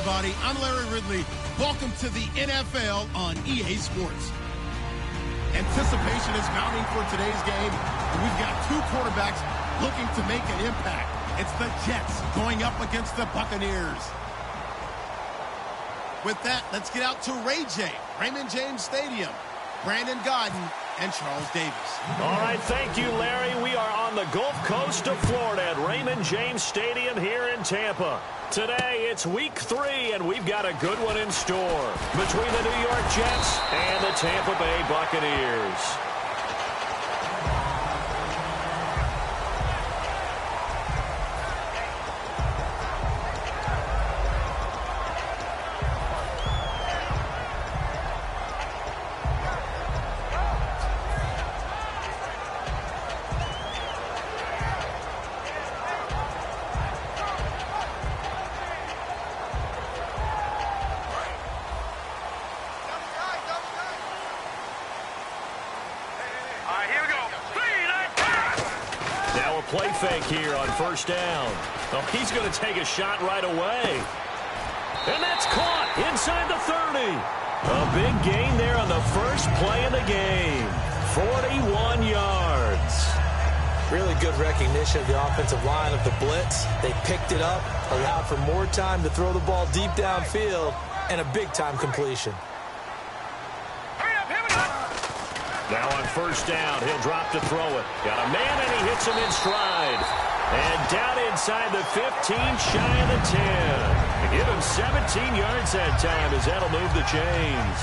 everybody. I'm Larry Ridley. Welcome to the NFL on EA Sports. Anticipation is mounting for today's game, and we've got two quarterbacks looking to make an impact. It's the Jets going up against the Buccaneers. With that, let's get out to Ray J, Raymond James Stadium, Brandon Godden, and Charles Davis. All right, thank you, Larry. We are on the Gulf Coast of Florida at Raymond James Stadium here in Tampa. Today, it's week 3, and we've got a good one in store between the New York Jets and the Tampa Bay Buccaneers. Play fake here on first down. Oh, he's going to take a shot right away. And that's caught inside the 30. A big gain there on the first play of the game. 41 yards. Really good recognition of the offensive line of the blitz. They picked it up, allowed for more time to throw the ball deep downfield, and a big-time completion. Now on first down, he'll drop to throw it. Got a man, and he hits him in stride. And down inside the 15, shy of the 10. And give him 17 yards that time as that'll move the chains.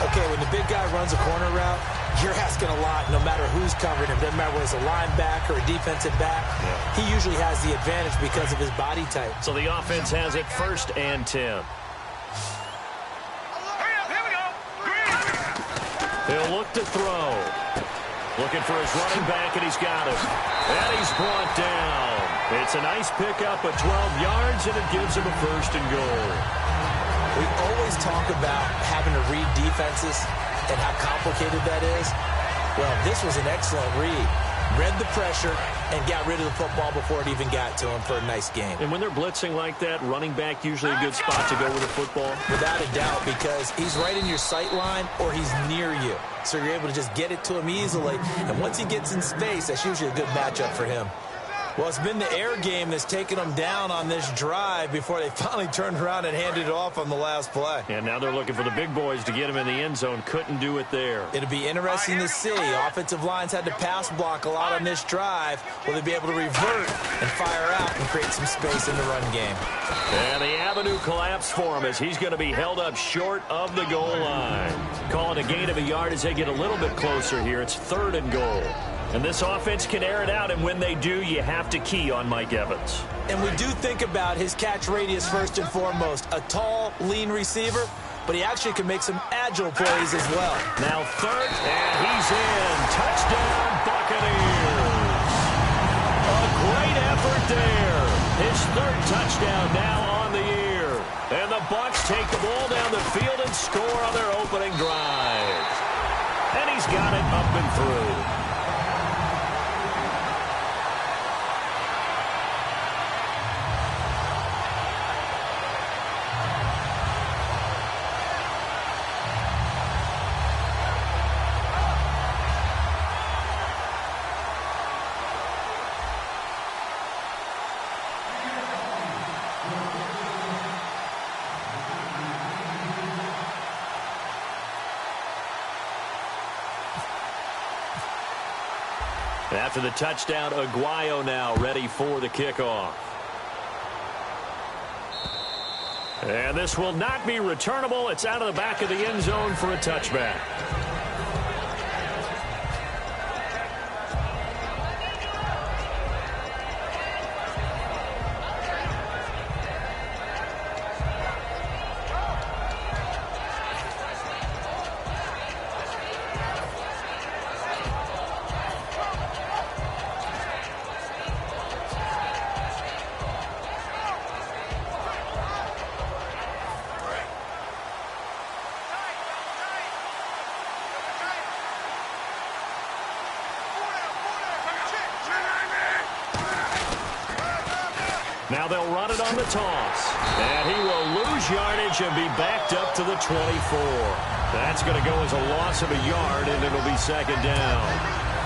Okay, when the big guy runs a corner route, you're asking a lot no matter who's covering him. Doesn't matter whether it's a linebacker or a defensive back. Yeah. He usually has the advantage because of his body type. So the offense has it first and 10. He'll look to throw. Looking for his running back, and he's got it. And he's brought down. It's a nice pickup of 12 yards, and it gives him a first and goal. We always talk about having to read defenses and how complicated that is. Well, this was an excellent read. Read the pressure and got rid of the football before it even got to him for a nice game. And when they're blitzing like that, running back usually a good spot to go with the football? Without a doubt, because he's right in your sight line or he's near you. So you're able to just get it to him easily. And once he gets in space, that's usually a good matchup for him. Well, it's been the air game that's taken them down on this drive before they finally turned around and handed it off on the last play. And now they're looking for the big boys to get him in the end zone. Couldn't do it there. It'll be interesting to see. Offensive lines had to pass block a lot on this drive. Will they be able to revert and fire out and create some space in the run game? And the avenue collapsed for him as he's going to be held up short of the goal line. Call it a gain of a yard as they get a little bit closer here. It's 3rd and goal. And this offense can air it out, and when they do, you have to key on Mike Evans. And we do think about his catch radius first and foremost. A tall, lean receiver, but he actually can make some agile plays as well. Now 3rd, and he's in. Touchdown, Buccaneers. A great effort there. His 3rd touchdown now on the year. And the Bucs take the ball down the field and score on their opening drive. And he's got it up and through. After the touchdown, Aguayo now ready for the kickoff. And this will not be returnable. It's out of the back of the end zone for a touchback. Now they'll run it on the toss. And he will lose yardage and be backed up to the 24. That's going to go as a loss of a yard, and it'll be second down.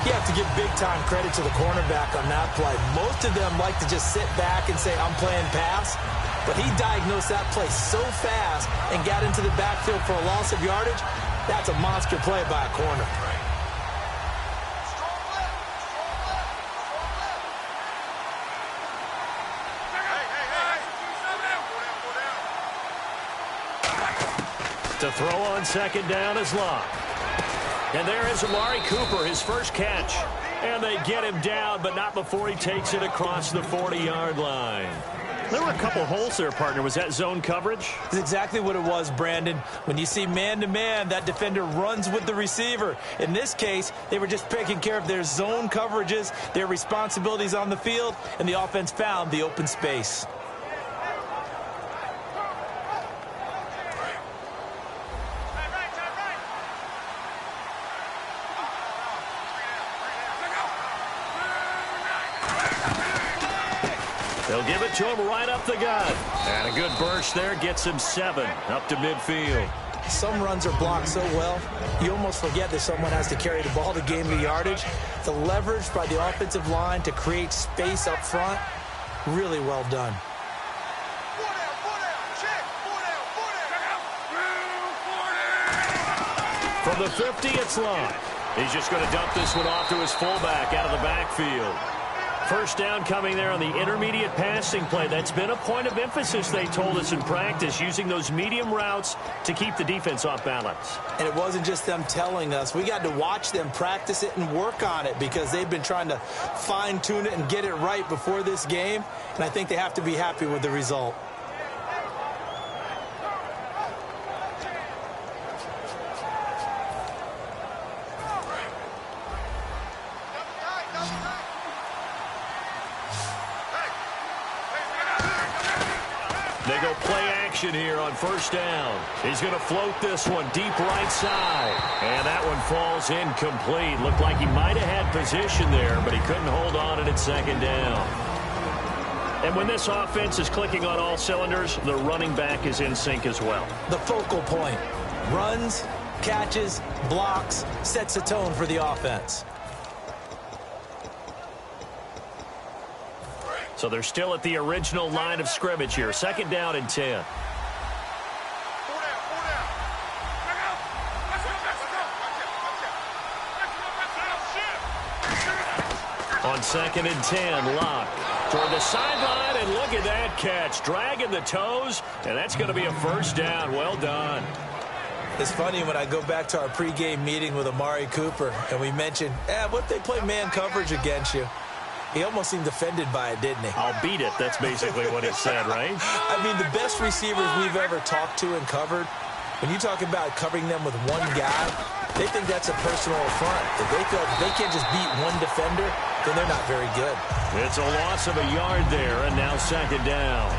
You have to give big-time credit to the cornerback on that play. Most of them like to just sit back and say, I'm playing pass. But he diagnosed that play so fast and got into the backfield for a loss of yardage. That's a monster play by a corner. To throw on second down is Locke. And there is Amari Cooper, his first catch. And they get him down, but not before he takes it across the 40-yard line. There were a couple holes there, partner. Was that zone coverage? That's exactly what it was, Brandon. When you see man-to-man, that defender runs with the receiver. In this case, they were just taking care of their zone coverages, their responsibilities on the field, and the offense found the open space. They'll give it to him right up the gut. And a good burst there gets him 7 up to midfield. Some runs are blocked so well, you almost forget that someone has to carry the ball to gain the yardage. The leverage by the offensive line to create space up front, really well done. From the 50, it's Locke. He's just going to dump this one off to his fullback out of the backfield. First down coming there on the intermediate passing play. That's been a point of emphasis, they told us in practice, using those medium routes to keep the defense off balance. And it wasn't just them telling us. We got to watch them practice it and work on it because they've been trying to fine-tune it and get it right before this game. And I think they have to be happy with the result. They go play action here on first down. He's going to float this one deep right side. And that one falls incomplete. Looked like he might have had position there, but he couldn't hold on at second down. And when this offense is clicking on all cylinders, the running back is in sync as well. The focal point. Runs, catches, blocks, sets a tone for the offense. So they're still at the original line of scrimmage here. Second down and 10. On second and 10, Locke toward the sideline, and look at that catch. Dragging the toes, and that's going to be a first down. Well done. It's funny when I go back to our pregame meeting with Amari Cooper, and we mentioned, what if they play man coverage against you? He almost seemed offended by it, didn't he? I'll beat it. That's basically what he said, right? I mean, the best receivers we've ever talked to and covered, when you talk about covering them with one guy, they think that's a personal affront. If they feel they can't just beat one defender, then they're not very good. It's a loss of a yard there, and now second down.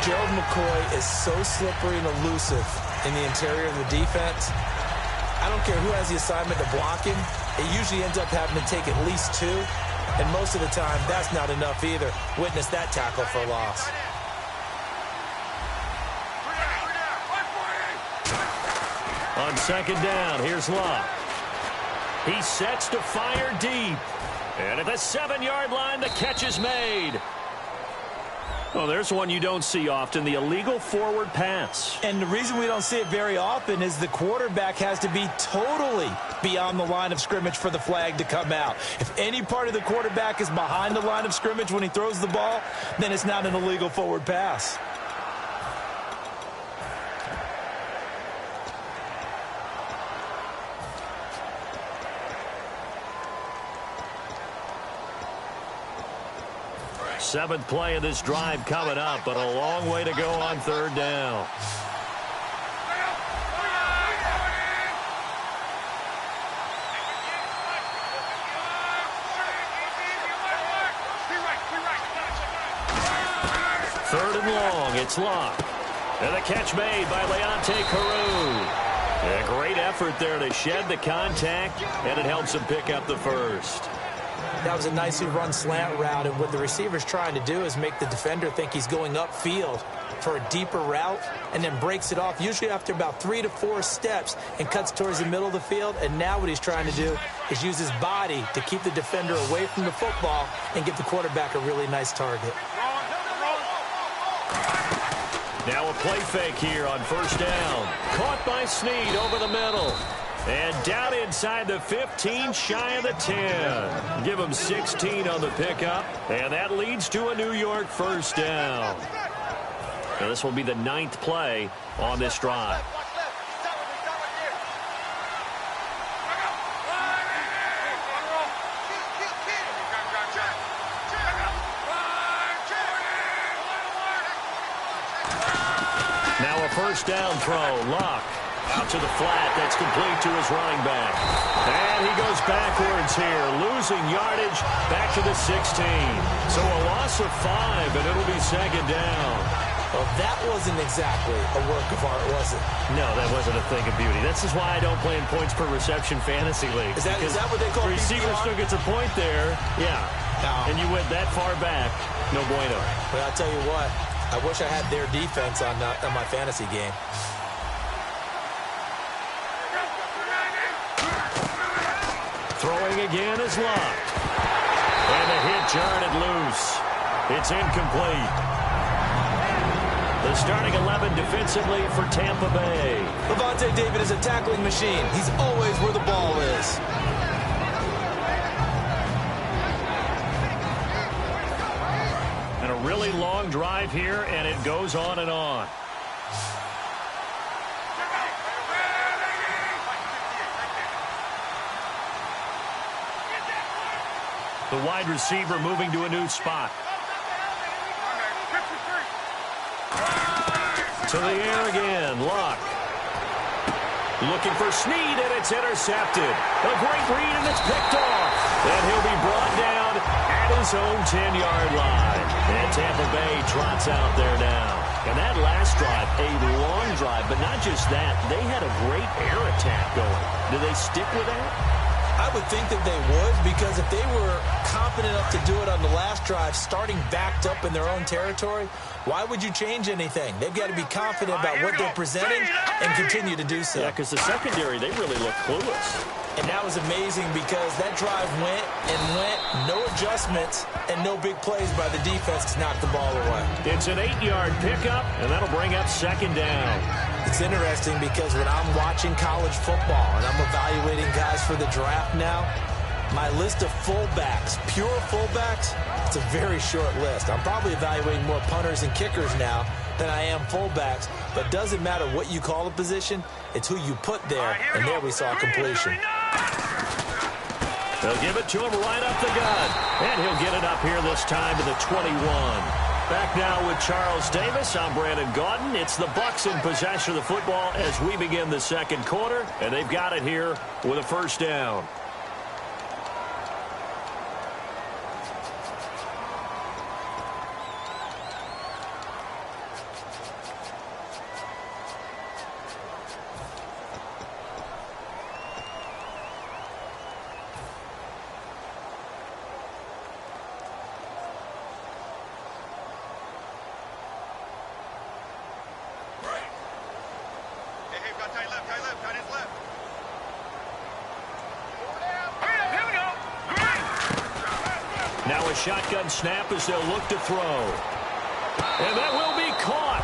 Gerald McCoy is so slippery and elusive in the interior of the defense. I don't care who has the assignment to block him. It usually ends up having to take at least 2. And most of the time, that's not enough either. Witness that tackle for loss. On second down, here's Locke. He sets to fire deep. And at the 7-yard line, the catch is made. Oh, there's one you don't see often, the illegal forward pass. And the reason we don't see it very often is the quarterback has to be totally beyond the line of scrimmage for the flag to come out. If any part of the quarterback is behind the line of scrimmage when he throws the ball, then it's not an illegal forward pass. Seventh play of this drive coming up, but a long way to go on third down. Third and long, it's Locke. And the catch made by Leonte Carew. A great effort there to shed the contact, and it helps him pick up the first. That was a nicely run slant route, and what the receiver's trying to do is make the defender think he's going upfield for a deeper route and then breaks it off, usually after about 3 to 4 steps, and cuts towards the middle of the field. And now what he's trying to do is use his body to keep the defender away from the football and get the quarterback a really nice target. Now a play fake here on first down. Caught by Snead over the middle. And down inside the 15, shy of the 10. Give him 16 on the pickup. And that leads to a New York first down. Now this will be the 9th play on this drive. Now a first down throw. Luck out to the flat. That's complete to his running back. And he goes backwards here, losing yardage back to the 16. So a loss of 5, and it'll be second down. Well, that wasn't exactly a work of art, was it? No, that wasn't a thing of beauty. This is why I don't play in points per reception fantasy league. Is that what they call receiver still gets a point there? Yeah. No. And you went that far back. No bueno. But I'll tell you what, I wish I had their defense on my fantasy game. Throwing again is Luck. And the hit jarred it loose. It's incomplete. The starting 11 defensively for Tampa Bay. Levante David is a tackling machine. He's always where the ball is. And a really long drive here, and it goes on and on. The wide receiver moving to a new spot. To the air again, Luck. Looking for Snead, and it's intercepted. A great read, and it's picked off. And he'll be brought down at his own 10-yard line. And Tampa Bay trots out there now. And that last drive, a long drive, but not just that. They had a great air attack going. Do they stick with that? I would think that they would, because if they were confident enough to do it on the last drive, starting backed up in their own territory, why would you change anything? They've got to be confident about what they're presenting and continue to do so. Yeah, because the secondary, they really look clueless. And that was amazing because that drive went and went, no adjustments, and no big plays by the defense to knock the ball away. It's an 8-yard pickup, and that'll bring up second down. It's interesting because when I'm watching college football and I'm evaluating guys for the draft now, my list of fullbacks, pure fullbacks, it's a very short list. I'm probably evaluating more punters and kickers now than I am fullbacks, but it doesn't matter what you call a position, it's who you put there, and there we saw completion. They'll give it to him right up the gut, and he'll get it up here this time to the 21. Back now with Charles Davis. I'm Brandon Gaudin. It's the Bucs in possession of the football as we begin the second quarter, and they've got it here with a first down. Now a shotgun snap as they'll look to throw. And that will be caught,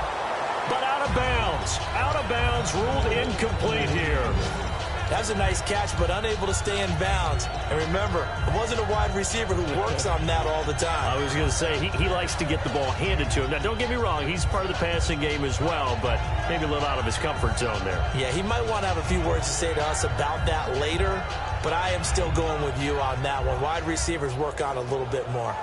but out of bounds. Out of bounds, ruled incomplete here. That's a nice catch, but unable to stay in bounds. And remember, it wasn't a wide receiver who works on that all the time. I was going to say, he likes to get the ball handed to him. Now, don't get me wrong, he's part of the passing game as well, but maybe a little out of his comfort zone there. Yeah, he might want to have a few words to say to us about that later, but I am still going with you on that one. Wide receivers work on a little bit more.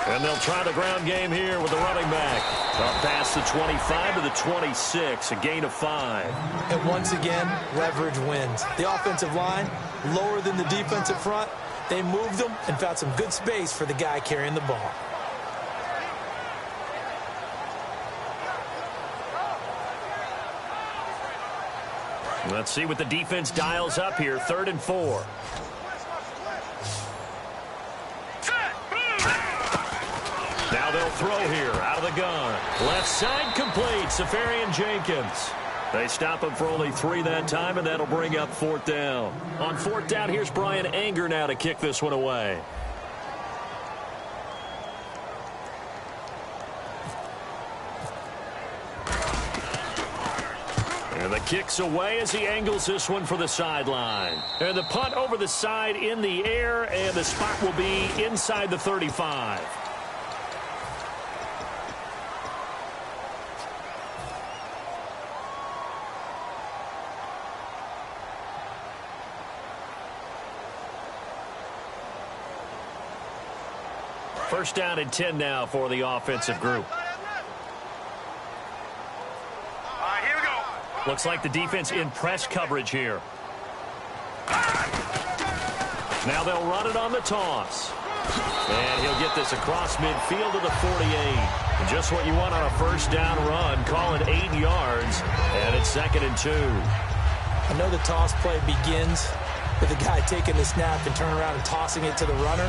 And they'll try the ground game here with the running back. Up past the 25 to the 26, a gain of 5. And once again, leverage wins. The offensive line, lower than the defensive front. They moved them and found some good space for the guy carrying the ball. Let's see what the defense dials up here. 3rd and 4. Now they'll throw here out of the gun. Left side complete. Safarian Jenkins. They stop him for only 3 that time, and that'll bring up 4th down. On 4th down, here's Brian Anger now to kick this one away. And the kick's away as he angles this one for the sideline. And the punt over the side in the air, and the spot will be inside the 35. First down and 10 now for the offensive group. Looks like the defense in press coverage here. Now they'll run it on the toss. And he'll get this across midfield to the 48. Just what you want on a first down run. Call it 8 yards. And it's 2nd and 2. I know the toss play begins with the guy taking the snap and turning around and tossing it to the runner.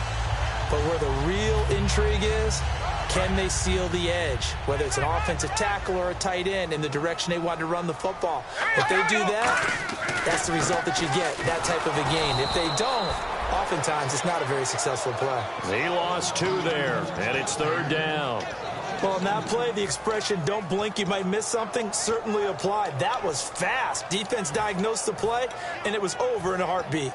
But where the real intrigue is, can they seal the edge? Whether it's an offensive tackle or a tight end in the direction they want to run the football. If they do that, that's the result that you get, that type of a gain. If they don't, oftentimes it's not a very successful play. He lost 2 there, and it's 3rd down. Well, on that play, the expression, don't blink, you might miss something, certainly applied. That was fast. Defense diagnosed the play, and it was over in a heartbeat.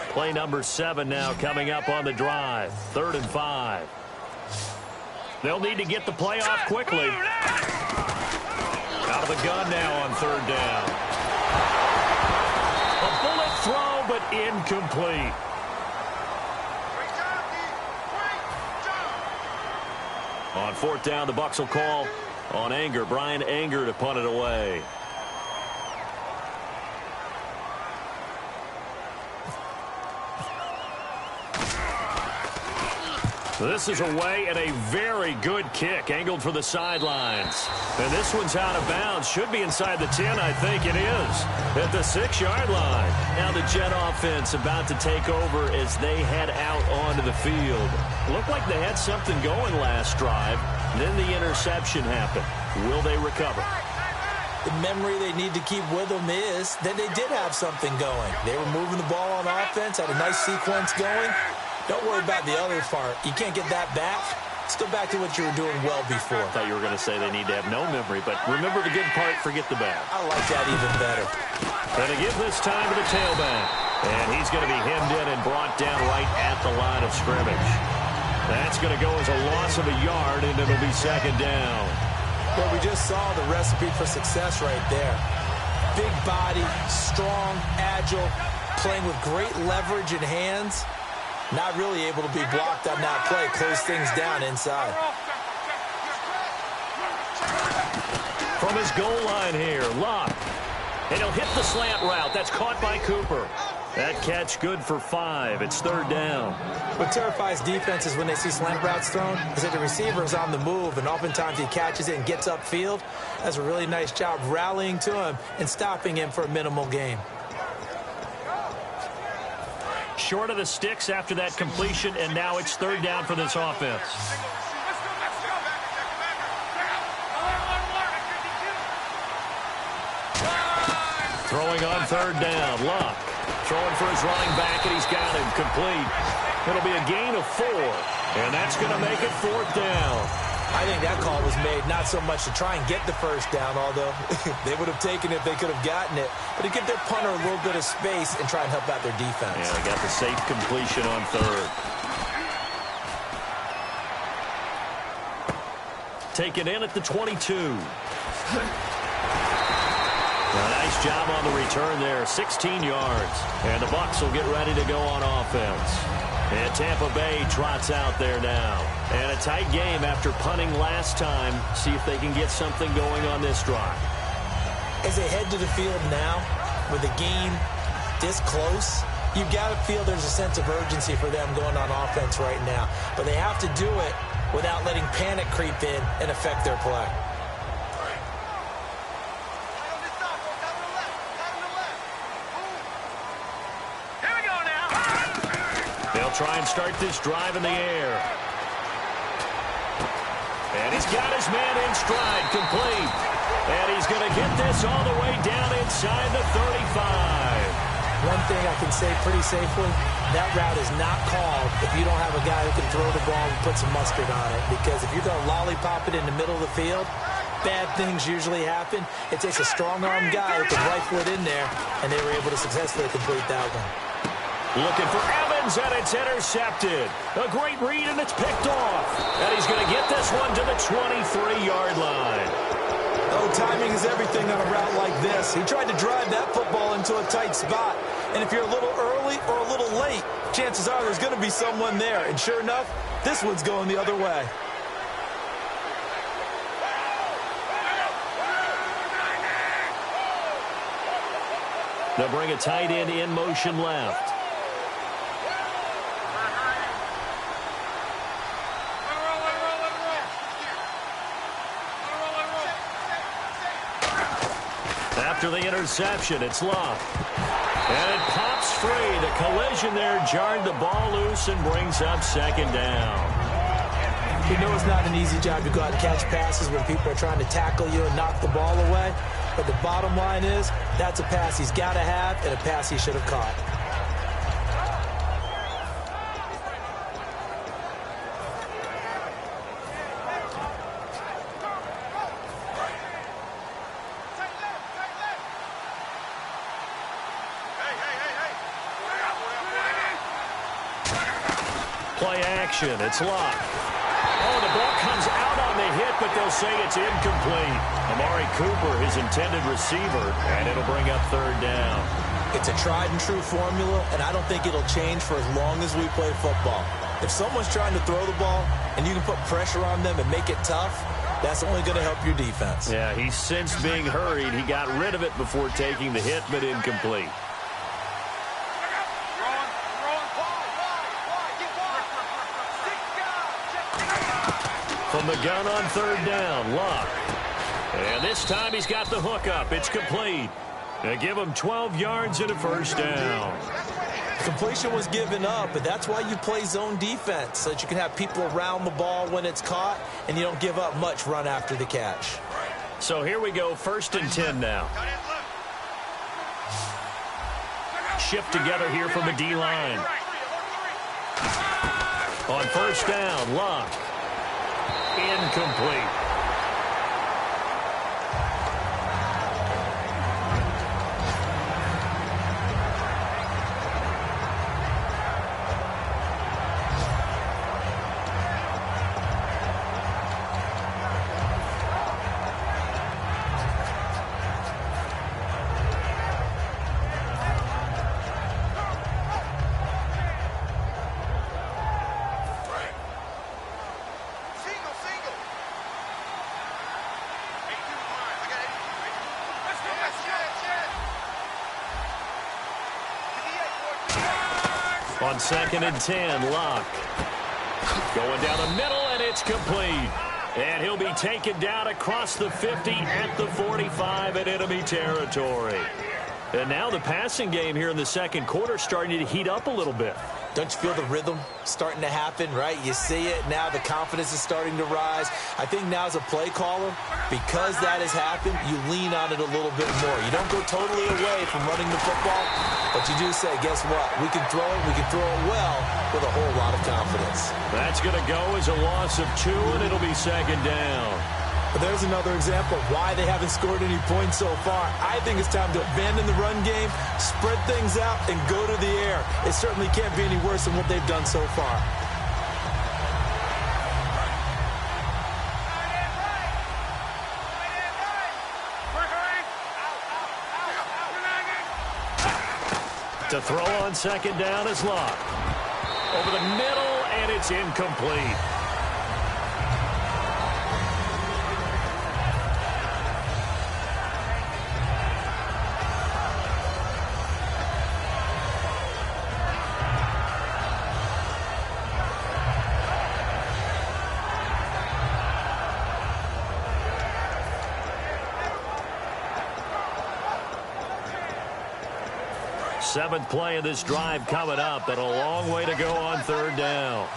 Play number 7 now coming up on the drive. 3rd and 5. They'll need to get the play off quickly. Out of the gun now on 3rd down. A bullet throw, but incomplete. On 4th down, the Bucs will call on Anger. Brian Anger to punt it away. This is away and a very good kick, angled for the sidelines. And this one's out of bounds. Should be inside the 10, I think it is. At the 6-yard line. Now the Jet offense about to take over as they head out onto the field. Looked like they had something going last drive. Then the interception happened. Will they recover? The memory they need to keep with them is that they did have something going. They were moving the ball on offense, had a nice sequence going. Don't worry about the other part. You can't get that back. Let's go back to what you were doing well before. I thought you were going to say they need to have no memory, but remember the good part, forget the bad. I like that even better. Going to give this time to the tailback. And he's going to be hemmed in and brought down right at the line of scrimmage. That's going to go as a loss of a yard, and it'll be 2nd down. Well, we just saw the recipe for success right there. Big body, strong, agile, playing with great leverage in hands. Not really able to be blocked on that play. Close things down inside. From his goal line here, Locke. And he'll hit the slant route. That's caught by Cooper. That catch good for 5. It's 3rd down. What terrifies defenses when they see slant routes thrown is that the receiver is on the move, and oftentimes he catches it and gets upfield. That's a really nice job rallying to him and stopping him for a minimal gain. Short of the sticks after that completion, and now it's 3rd down for this offense. Throwing on 3rd down, Luck. Throwing for his running back, and he's got him complete. It'll be a gain of 4, and that's going to make it 4th down. I think that call was made not so much to try and get the first down, although they would have taken it if they could have gotten it, but to give their punter a little bit of space and try and help out their defense. Yeah, they got the safe completion on 3rd. Taken in at the 22. A nice job on the return there, 16 yards. And the Bucs will get ready to go on offense. And Tampa Bay trots out there now. And a tight game after punting last time. See if they can get something going on this drive. As they head to the field now, with the game this close, you've got to feel there's a sense of urgency for them going on offense right now. But they have to do it without letting panic creep in and affect their play. They'll try and start this drive in the air. And he's got his man in stride, complete. And he's going to get this all the way down inside the 35. One thing I can say pretty safely, that route is not called if you don't have a guy who can throw the ball and put some mustard on it. Because if you're going to lollipop it in the middle of the field, bad things usually happen. It takes a strong-arm guy who can rifle it in there, and they were able to successfully complete that one. Looking for Evans, and it's intercepted. A great read, and it's picked off. And he's going to get this one to the 23-yard line. Oh, timing is everything on a route like this. He tried to drive that football into a tight spot. And if you're a little early or a little late, chances are there's going to be someone there. And sure enough, this one's going the other way. They'll bring a tight end in motion left. After the interception, it's Love. And it pops free. The collision there jarred the ball loose and brings up second down. You know it's not an easy job to go out and catch passes when people are trying to tackle you and knock the ball away. But the bottom line is, that's a pass he's got to have and a pass he should have caught. Play action. It's Locke. Oh, the ball comes out on the hit, but they'll say it's incomplete. Amari Cooper, his intended receiver, and it'll bring up third down. It's a tried-and-true formula, and I don't think it'll change for as long as we play football. If someone's trying to throw the ball and you can put pressure on them and make it tough, that's only going to help your defense. Yeah, he's since being hurried. He got rid of it before taking the hit, but incomplete. From the gun on third down, Locke. And this time he's got the hook up. It's complete. They give him 12 yards and a first down. Completion was given up, but that's why you play zone defense, so that you can have people around the ball when it's caught, and you don't give up much run after the catch. So here we go, 1st and 10 now. Shift together here from the D-line. On first down, Locke. Incomplete. On 2nd and 10, Locke. Going down the middle, and it's complete. And he'll be taken down across the 50 at the 45 in enemy territory. And now the passing game here in the second quarter starting to heat up a little bit. Don't you feel the rhythm starting to happen, right? You see it now. The confidence is starting to rise. I think now as a play caller, because that has happened, you lean on it a little bit more. You don't go totally away from running the football, but you do say, guess what? We can throw it. We can throw it well with a whole lot of confidence. That's going to go as a loss of 2, and it'll be second down. But there's another example of why they haven't scored any points so far. I think it's time to abandon the run game, spread things out, and go to the air. It certainly can't be any worse than what they've done so far. To throw on second down is Locke. over the middle, and it's incomplete. Seventh play of this drive coming up, and a long way to go on third down.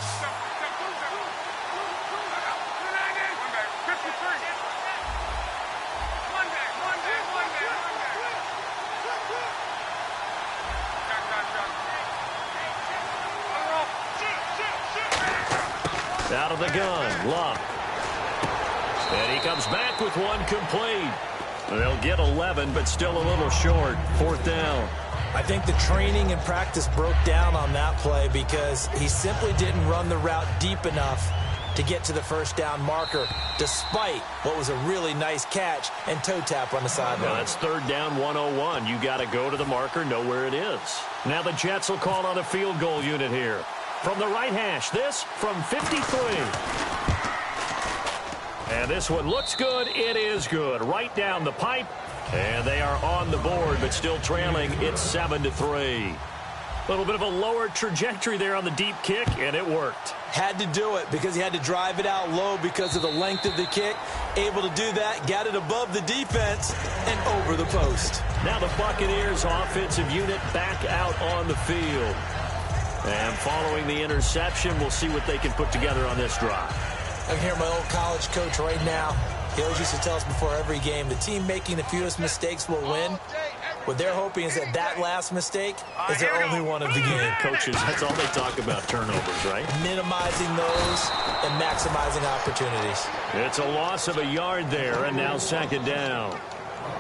Out of the gun, Luck. And he comes back with one complete. They'll get 11, but still a little short. Fourth down. I think the training and practice broke down on that play because he simply didn't run the route deep enough to get to the first down marker, despite what was a really nice catch and toe tap on the sideline. Now that's third down 101. You got to go to the marker, know where it is. Now the Jets will call on a field goal unit here. From the right hash, this from 53. And this one looks good. It is good. Right down the pipe. And they are on the board, but still trailing. It's 7-3. A little bit of a lower trajectory there on the deep kick, and it worked. Had to do it because he had to drive it out low because of the length of the kick. Able to do that, got it above the defense, and over the post. Now the Buccaneers offensive unit back out on the field. And following the interception, we'll see what they can put together on this drive. I can hear my old college coach right now. He always used to tell us before every game, the team making the fewest mistakes will win. What they're hoping is that last mistake is their only one of the game. Coaches, that's all they talk about, turnovers, right? Minimizing those and maximizing opportunities. It's a loss of a yard there, and now second down.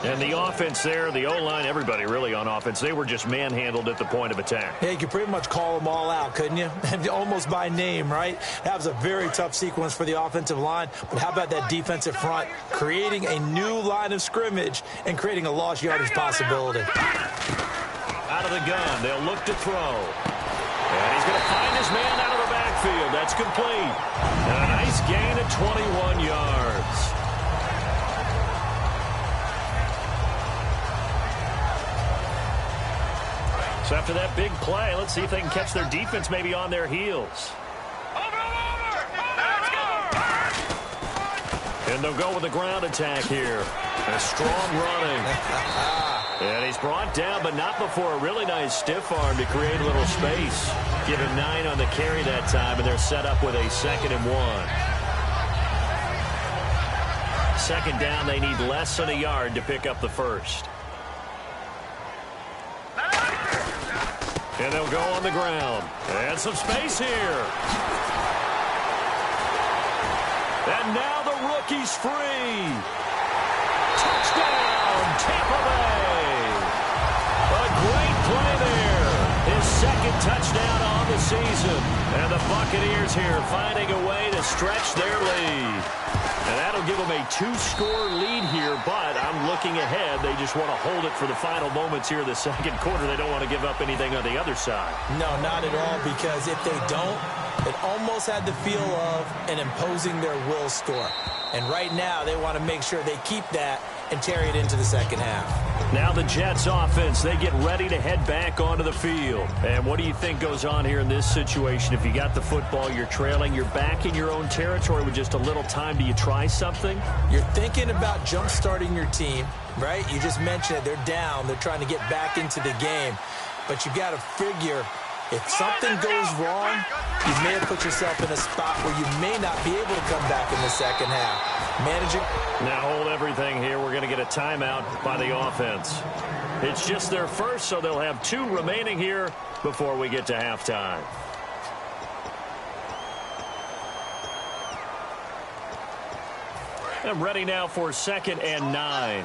And the offense there, the O-line, everybody really on offense, they were just manhandled at the point of attack. Yeah, you could pretty much call them all out, couldn't you? Almost by name, right? That was a very tough sequence for the offensive line. But how about that defensive front creating a new line of scrimmage and creating a lost yardage possibility? Out of the gun, they'll look to throw. And he's going to find his man out of the backfield. That's complete. And a nice gain of 21 yards. So after that big play, let's see if they can catch their defense maybe on their heels. And they'll go with the ground attack here. A strong running. And he's brought down, but not before a really nice stiff arm to create a little space. Give him 9 on the carry that time, and they're set up with a 2nd and 1. Second down, they need less than a yard to pick up the first. And they'll go on the ground. And some space here. And now the rookie's free. Touchdown, Tampa Bay. A great play there. His second touchdown on the season. And the Buccaneers here finding a way to stretch their lead. And that'll give them a 2-score lead here, but I'm looking ahead. They just want to hold it for the final moments here in the second quarter. They don't want to give up anything on the other side. No, not at all, because if they don't, it almost had the feel of an imposing their will score. And right now, they want to make sure they keep that and carry it into the second half. Now the Jets offense, they get ready to head back onto the field. And what do you think goes on here in this situation? If you got the football, you're trailing, you're back in your own territory with just a little time. Do you try something? You're thinking about jump-starting your team, right? You just mentioned it. They're down. They're trying to get back into the game. But you got to figure, if something goes wrong, you may have put yourself in a spot where you may not be able to come back in the second half. Manage it. Now hold everything here. We're going to get a timeout by the offense. It's just their first, so they'll have 2 remaining here before we get to halftime. I'm ready now for 2nd and 9.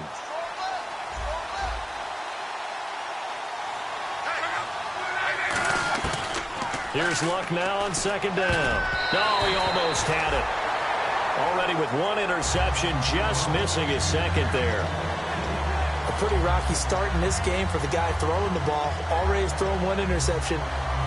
Here's Luck now on 2nd down. No, he almost had it. Already with 1 interception, just missing his 2nd there. A pretty rocky start in this game for the guy throwing the ball. Already has thrown 1 interception.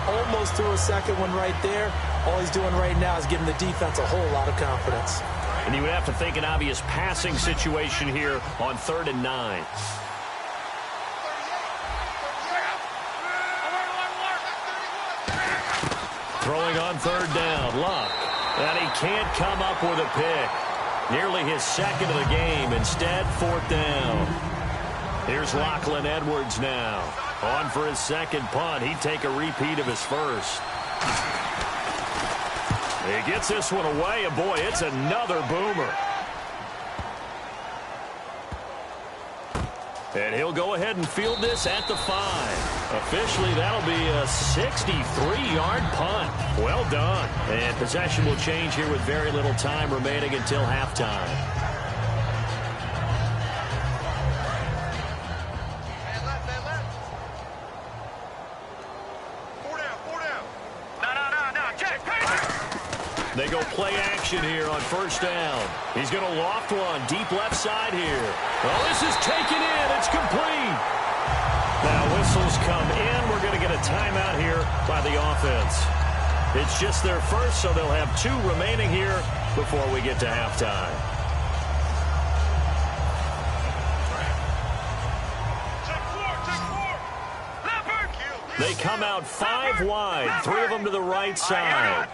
almost threw a second one right there. All he's doing right now is giving the defense a whole lot of confidence. And you would have to think an obvious passing situation here on 3rd and 9. Throwing on 3rd down, Luck. And he can't come up with a pick. Nearly his second of the game. Instead, 4th down. Here's Lachlan Edwards now. On for his second punt. He'd take a repeat of his first. He gets this one away, and boy, it's another boomer. And he'll go ahead and field this at the 5. Officially, that'll be a 63-yard punt. Well done. And possession will change here with very little time remaining until halftime. They go play action here on 1st down. He's going to loft one deep left side here. Oh, this is taken in. It's complete. Now whistles come in. We're going to get a timeout here by the offense. It's just their first, so they'll have 2 remaining here before we get to halftime. They come out 5 wide, 3 of them to the right side.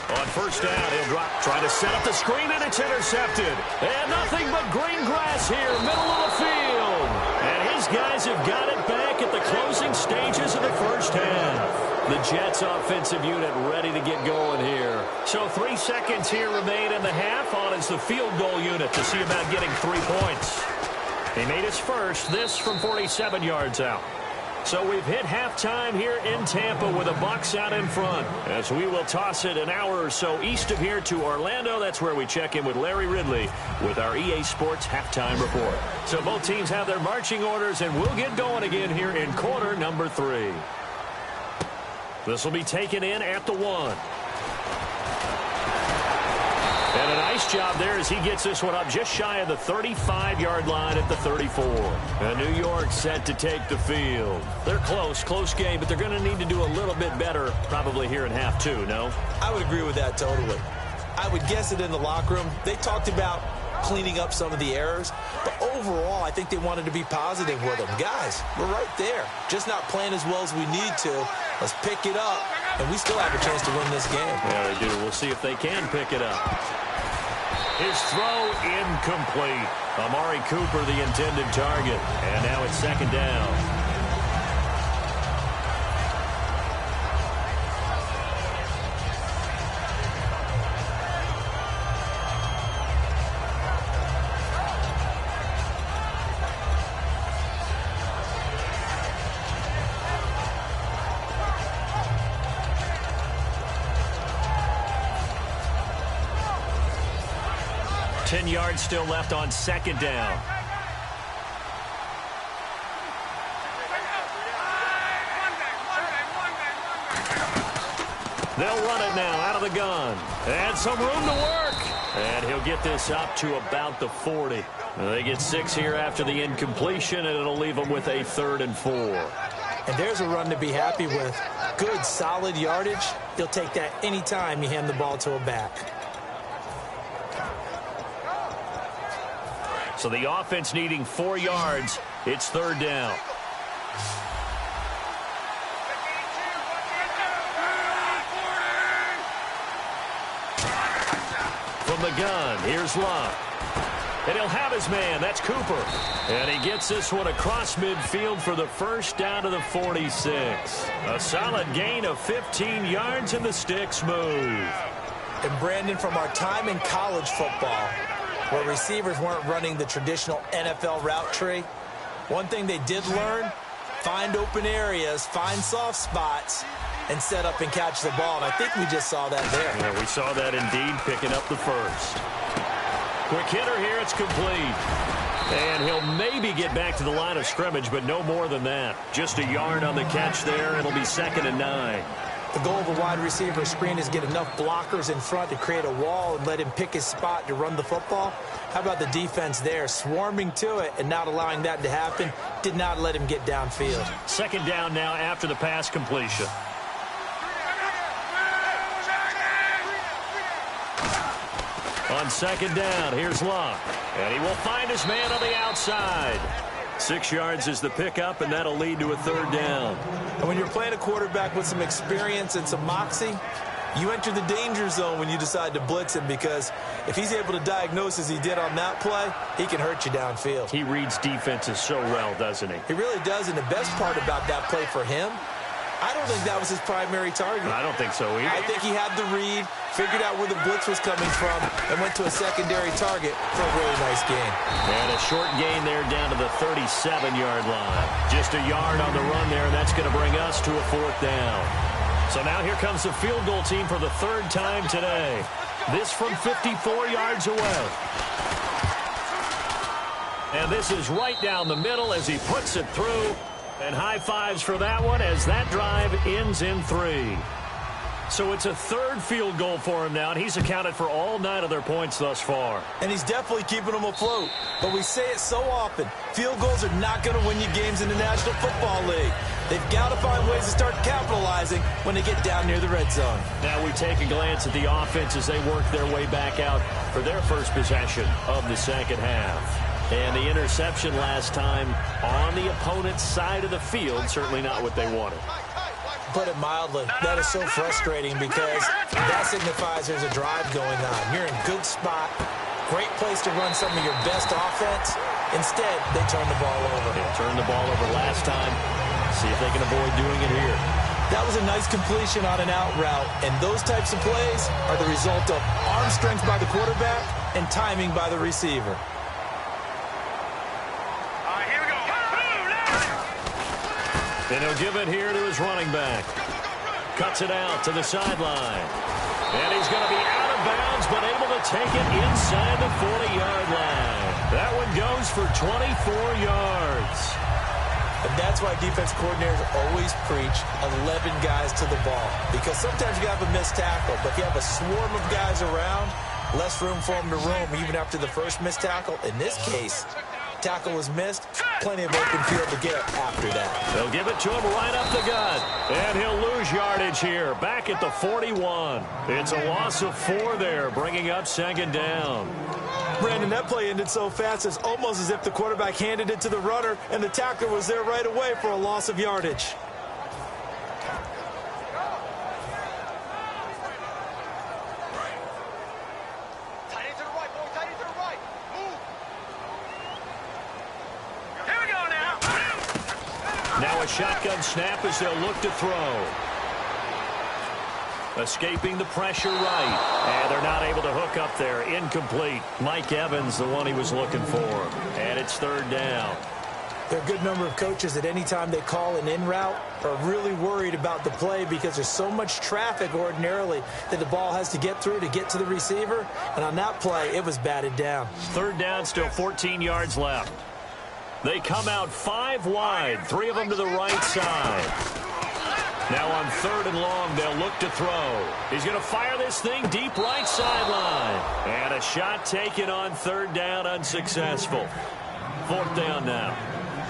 On 1st down, he'll drop, try to set up the screen, and it's intercepted. And nothing but green grass here, middle of the field. And his guys have got it back at the closing stages of the 1st half. The Jets offensive unit ready to get going here. So 3 seconds here remain in the half. On is the field goal unit to see about getting 3 points. He made his first, this from 47 yards out. So we've hit halftime here in Tampa with the Bucs out in front. As we will toss it an hour or so east of here to Orlando. That's where we check in with Larry Ridley with our EA Sports halftime report. So both teams have their marching orders, and we'll get going again here in quarter number 3. This will be taken in at the 1. And a nice job there as he gets this one up just shy of the 35-yard line at the 34. And New York set to take the field. They're close game, but they're going to need to do a little bit better probably here in half 2, no? I would agree with that totally. I would guess it in the locker room. They talked about cleaning up some of the errors, but overall, I think they wanted to be positive with them. Guys, we're right there. Just not playing as well as we need to. Let's pick it up, and we still have a chance to win this game. Yeah, they do. We'll see if they can pick it up. His throw incomplete. Amari Cooper, the intended target. And now it's 2nd down. Yards still left on 2nd down. They'll run it now out of the gun. And some room to work. And he'll get this up to about the 40. They get 6 here after the incompletion, and it'll leave them with a 3rd and 4. And there's a run to be happy with. Good, solid yardage. He'll take that anytime you hand the ball to a back. So the offense needing 4 yards. It's 3rd down. From the gun, here's Luck. And he'll have his man. That's Cooper. And he gets this one across midfield for the 1st down to the 46. A solid gain of 15 yards, and the sticks move. And Brandon, from our time in college football, where receivers weren't running the traditional NFL route tree, one thing they did learn, find open areas, find soft spots, and set up and catch the ball. And I think we just saw that there. Yeah, we saw that indeed, picking up the first. Quick hitter here, it's complete. And he'll maybe get back to the line of scrimmage, but no more than that. Just a yard on the catch there. It'll be 2nd and 9. The goal of a wide receiver screen is get enough blockers in front to create a wall and let him pick his spot to run the football. How about the defense there, swarming to it and not allowing that to happen? Did not let him get downfield. Second down now after the pass completion. On second down, here's Luck. And he will find his man on the outside. 6 yards is the pickup, and that'll lead to a third down. And when you're playing a quarterback with some experience and some moxie, you enter the danger zone when you decide to blitz him, because if he's able to diagnose as he did on that play, he can hurt you downfield. He reads defenses so well, doesn't he? He really does, and the best part about that play for him, I don't think that was his primary target. I don't think so either. I think he had the read, figured out where the blitz was coming from, and went to a secondary target for a really nice gain. And a short gain there down to the 37-yard line. Just a yard on the run there, and that's going to bring us to a fourth down. So now here comes the field goal team for the third time today. This from 54 yards away. And this is right down the middle as he puts it through. And high fives for that one as that drive ends in 3. So it's a third field goal for him now, and he's accounted for all 9 of their points thus far. And he's definitely keeping them afloat. But we say it so often, field goals are not going to win you games in the National Football League. They've got to find ways to start capitalizing when they get down near the red zone. Now we take a glance at the offense as they work their way back out for their first possession of the second half. And the interception last time on the opponent's side of the field, certainly not what they wanted. Put it mildly, that is so frustrating because that signifies there's a drive going on. You're in good spot, great place to run some of your best offense. Instead, they turn the ball over. They turned the ball over last time. See if they can avoid doing it here. That was a nice completion on an out route, and those types of plays are the result of arm strength by the quarterback and timing by the receiver. And he'll give it here to his running back. Cuts it out to the sideline. And he's going to be out of bounds, but able to take it inside the 40-yard line. That one goes for 24 yards. And that's why defense coordinators always preach 11 guys to the ball. Because sometimes you have a missed tackle, but if you have a swarm of guys around, less room for them to roam even after the first missed tackle. In this case, tackle was missed, plenty of open field to get after that. They'll give it to him right up the gut. And he'll lose yardage here, back at the 41. It's a loss of 4 there, bringing up second down. Brandon, that play ended so fast, it's almost as if the quarterback handed it to the runner, and the tackler was there right away for a loss of yardage. Now a shotgun snap as they'll look to throw. Escaping the pressure right. And they're not able to hook up there. Incomplete. Mike Evans, the one he was looking for. And it's third down. There are a good number of coaches that any time they call an in route are really worried about the play because there's so much traffic ordinarily that the ball has to get through to get to the receiver. And on that play, it was batted down. Third down, still 14 yards left. They come out 5 wide, 3 of them to the right side. Now on third and long, they'll look to throw. He's going to fire this thing deep right sideline. And a shot taken on third down, unsuccessful. Fourth down now.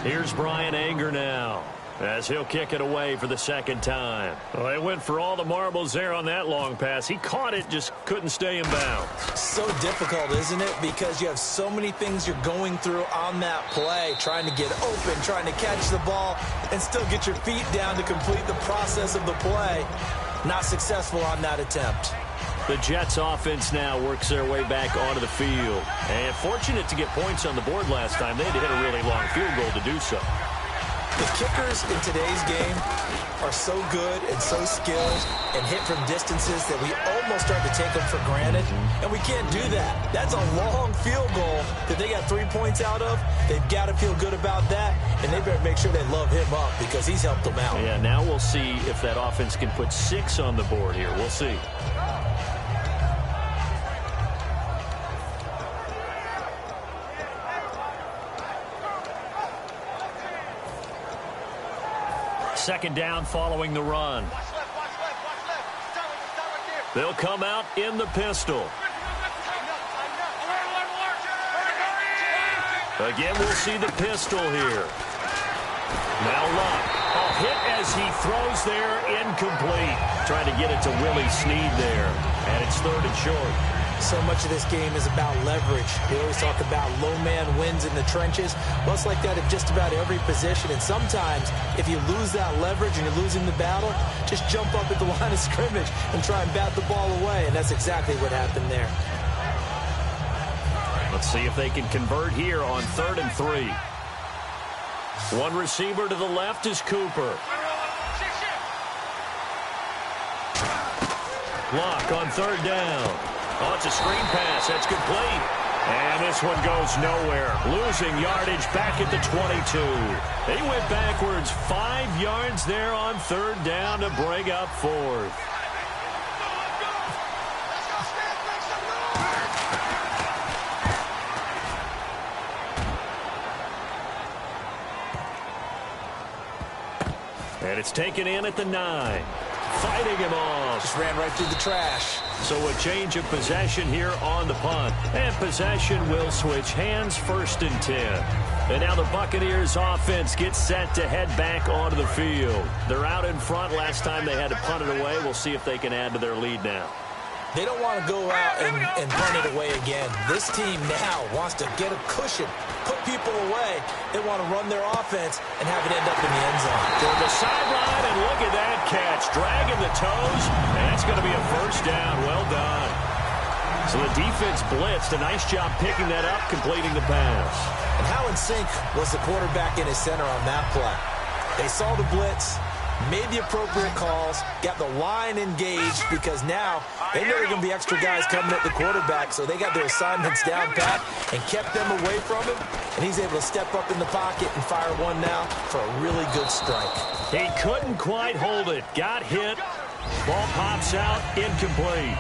Here's Brian Anger now as he'll kick it away for the second time. Well, they went for all the marbles there on that long pass. He caught it, just couldn't stay in bounds. So difficult, isn't it? Because you have so many things you're going through on that play, trying to get open, trying to catch the ball, and still get your feet down to complete the process of the play. Not successful on that attempt. The Jets offense now works their way back onto the field. And fortunate to get points on the board last time. They had to hit a really long field goal to do so. The kickers in today's game are so good and so skilled and hit from distances that we almost start to take them for granted, and we can't do that. That's a long field goal that they got 3 points out of. They've got to feel good about that, and they better make sure they love him up because he's helped them out. Yeah, now we'll see if that offense can put 6 on the board here. We'll see. Second down following the run. They'll come out in the pistol. Again, we'll see the pistol here. Now Luck. A hit as he throws there, incomplete. Trying to get it to Willie Snead there. And it's 3rd and short. So much of this game is about leverage. We always talk about low man wins in the trenches. Well, it's like that at just about every position. And sometimes, if you lose that leverage and you're losing the battle, just jump up at the line of scrimmage and try and bat the ball away. And that's exactly what happened there. Let's see if they can convert here on 3rd and 3. One receiver to the left is Cooper. Luck on 3rd down. Oh, it's a screen pass. That's complete. And this one goes nowhere. Losing yardage back at the 22. They went backwards 5 yards there on 3rd down to bring up 4th. And it's taken in at the 9. Fighting him off. Just ran right through the trash. So a change of possession here on the punt. And possession will switch hands, 1st and 10. And now the Buccaneers offense gets set to head back onto the field. They're out in front. Last time they had to punt it away. We'll see if they can add to their lead now. They don't want to go out and punt it away again. This team now wants to get a cushion, put people away. They want to run their offense and have it end up in the end zone. To the sideline, and look at that catch. Dragging the toes, and that's going to be a 1st down. Well done. So the defense blitzed. A nice job picking that up, completing the pass. And how in sync was the quarterback in his center on that play? They saw the blitz, made the appropriate calls, got the line engaged, because now they know there are going to be extra guys coming at the quarterback, so they got their assignments down pat and kept them away from him, and he's able to step up in the pocket and fire one now for a really good strike. He couldn't quite hold it. Got hit. Ball pops out, incomplete.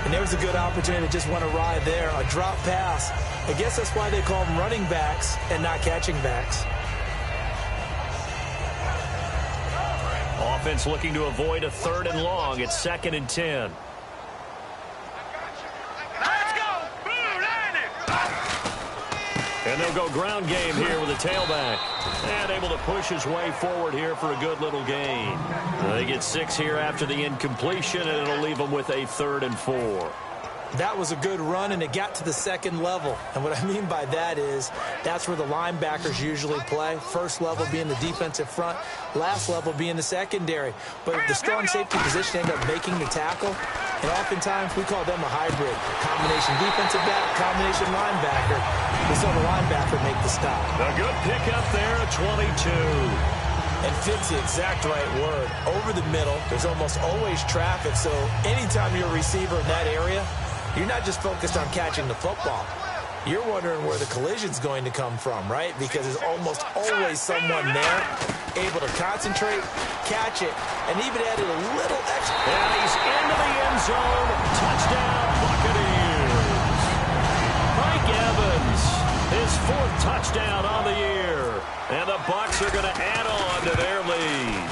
And there was a good opportunity to just want to ride there, a drop pass. I guess that's why they call them running backs and not catching backs. Offense looking to avoid a 3rd and long. It's 2nd and 10. And they'll go ground game here with a tailback. And able to push his way forward here for a good little gain. They get 6 here after the incompletion, and it'll leave them with a 3rd and 4. That was a good run, and it got to the 2nd level. And what I mean by that is that's where the linebackers usually play. First level being the defensive front, last level being the secondary. But the strong safety position ended up making the tackle. And oftentimes we call them a hybrid. Combination defensive back, combination linebacker. We saw the linebacker make the stop. A good pickup there at 22. And fits the exact right word. Over the middle, there's almost always traffic. So anytime you're a receiver in that area, you're not just focused on catching the football. You're wondering where the collision's going to come from, right? Because there's almost always someone there able to concentrate, catch it, and even added a little extra. And he's into the end zone. Touchdown, Buccaneers. Mike Evans, his 4th touchdown on the year. And the Bucs are going to add on to their lead.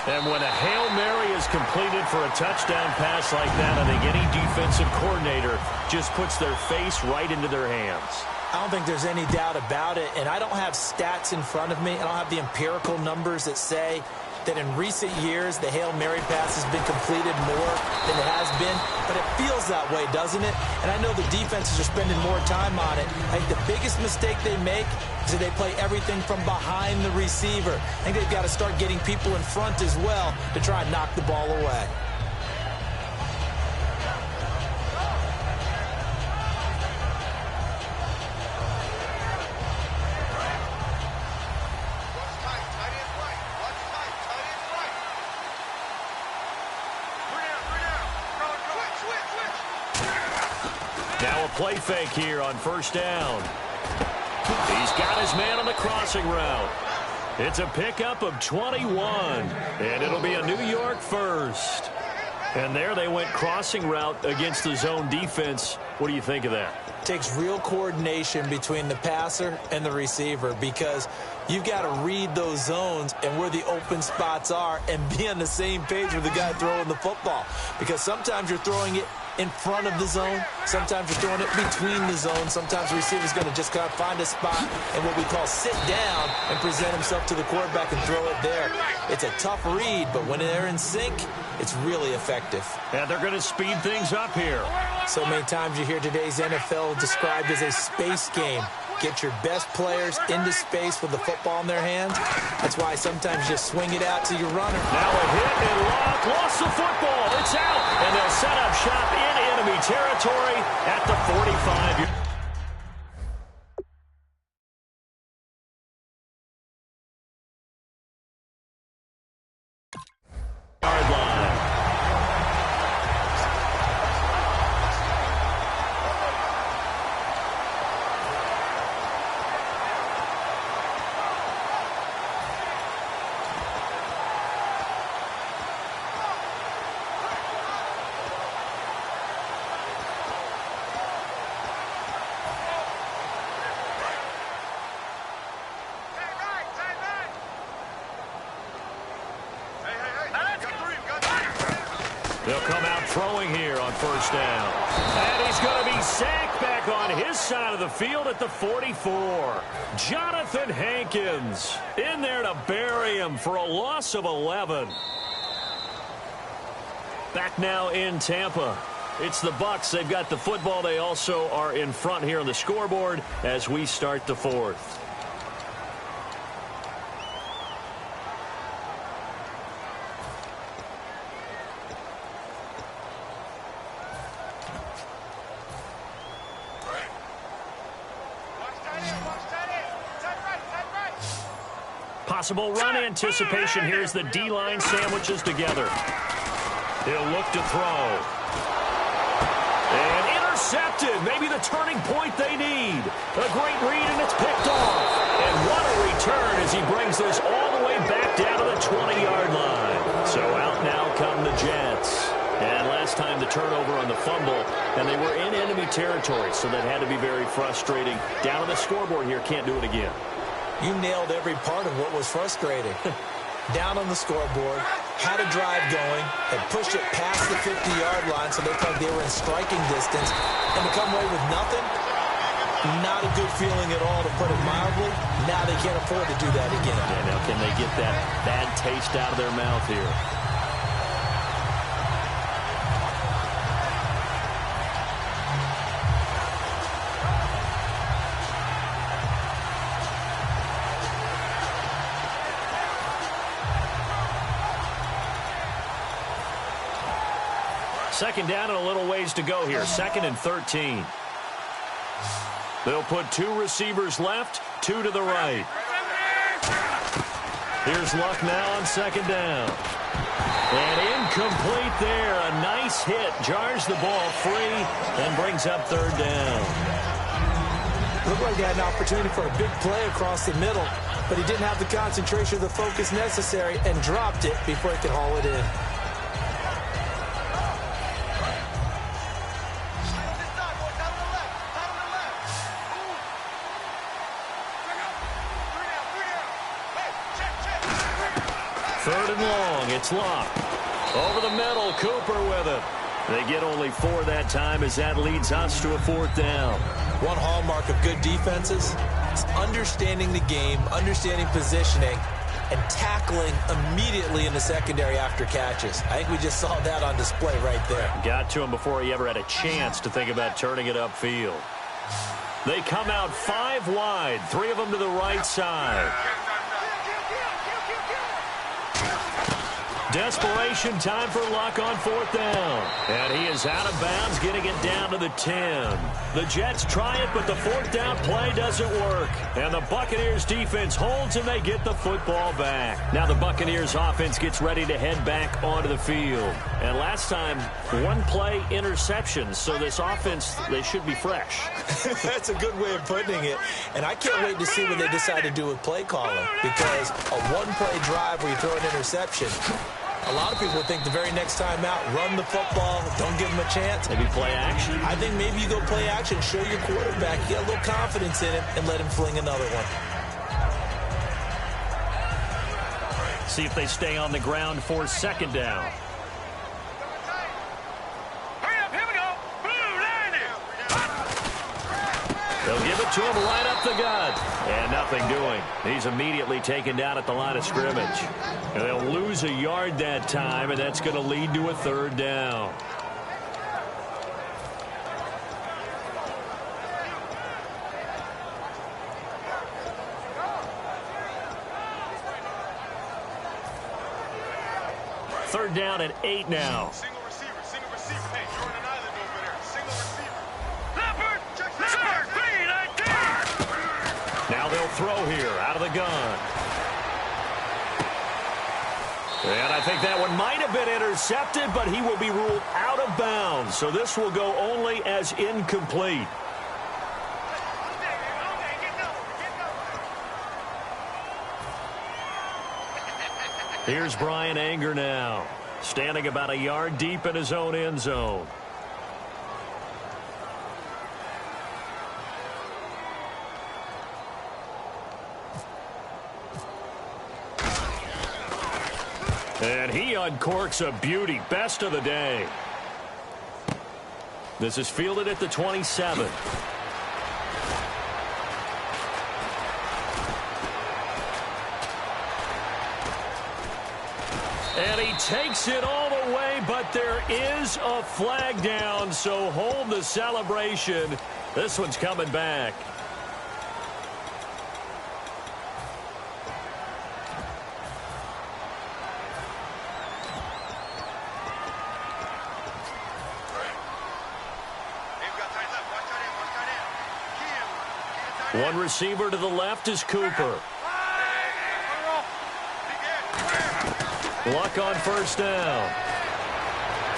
And when a Hail Mary is completed for a touchdown pass like that, I think any defensive coordinator just puts their face right into their hands. I don't think there's any doubt about it, and I don't have stats in front of me. I don't have the empirical numbers that say that in recent years the Hail Mary pass has been completed more than it has been, but it feels that way, doesn't it? And I know the defenses are spending more time on it. I think the biggest mistake they make is that they play everything from behind the receiver. I think they've got to start getting people in front as well to try and knock the ball away. Now a play fake here on 1st down. He's got his man on the crossing route. It's a pickup of 21, and it'll be a New York 1st. And there they went crossing route against the zone defense What do you think of that? Takes real coordination between the passer and the receiver because you've got to read those zones and where the open spots are and be on the same page with the guy throwing the football. Because sometimes you're throwing it in front of the zone. Sometimes you're throwing it between the zones. Sometimes the receiver's going to just kind of find a spot and what we call sit down and present himself to the quarterback and throw it there. It's a tough read, but when they're in sync, it's really effective. And they're going to speed things up here. So many times you hear today's NFL described as a space game. Get your best players into space with the football in their hands. That's why sometimes you just swing it out to your runner. Now a hit and lock, lost the football. It's out, and they'll set up shop in enemy territory at the 45-yard line. They'll come out throwing here on first down. And he's going to be sacked back on his side of the field at the 44. Jonathan Hankins in there to bury him for a loss of 11. Back now in Tampa. It's the Bucs. They've got the football. They also are in front here on the scoreboard as we start the fourth. Possible run anticipation. Here's the D-line sandwiches together. He'll look to throw. And intercepted. Maybe the turning point they need. A great read, and it's picked off. And what a return as he brings this all the way back down to the 20-yard line. So out now come the Jets. And last time the turnover on the fumble, and they were in enemy territory, so that had to be very frustrating. Down on the scoreboard here, can't do it again. You nailed every part of what was frustrating. Down on the scoreboard, had a drive going, had pushed it past the 50-yard line so they felt they were in striking distance, and to come away with nothing, not a good feeling at all, to put it mildly. Now they can't afford to do that again. Yeah, now can they get that bad taste out of their mouth here? Second down and a little ways to go here. 2nd and 13. They'll put two receivers left, two to the right. Here's Luck now on second down. And incomplete there. A nice hit. Jars the ball free and brings up third down. Looked like he had an opportunity for a big play across the middle, but he didn't have the concentration or the focus necessary and dropped it before he could haul it in. Third and long, it's Luck. Over the middle, Cooper with it. They get only 4 that time as that leads us to a 4th down. One hallmark of good defenses is understanding the game, understanding positioning, and tackling immediately in the secondary after catches. I think we just saw that on display right there. Got to him before he ever had a chance to think about turning it upfield. They come out 5 wide, 3 of them to the right side. Desperation time for Luck on 4th down. And he is out of bounds, getting it down to the 10. The Jets try it, but the 4th down play doesn't work. And the Buccaneers defense holds, and they get the football back. Now the Buccaneers offense gets ready to head back onto the field. And last time, 1 play interception. So this offense, they should be fresh. That's a good way of putting it. And I can't wait to see what they decide to do with play calling. Because a 1-play drive where you throw an interception, A lot of people think the very next time out, run the football, don't give him a chance. Maybe play action? I think maybe you go play action, show your quarterback, get a little confidence in him, and let him fling another one. See if they stay on the ground for second down. They'll give it to him right up the gut. And nothing doing. He's immediately taken down at the line of scrimmage. And they'll lose a yard that time, and that's going to lead to a third down. Third down and 8 now. Single receiver. Hey, you're on an island over there. Single receiver. Now they'll throw here out of the gun. And I think that one might have been intercepted, but he will be ruled out of bounds. So this will go only as incomplete. Here's Brian Anger now, standing about a yard deep in his own end zone. And he uncorks a beauty. Best of the day. This is fielded at the 27. And he takes it all the way, but there is a flag down, so hold the celebration. This one's coming back. One receiver to the left is Cooper. Luck on first down.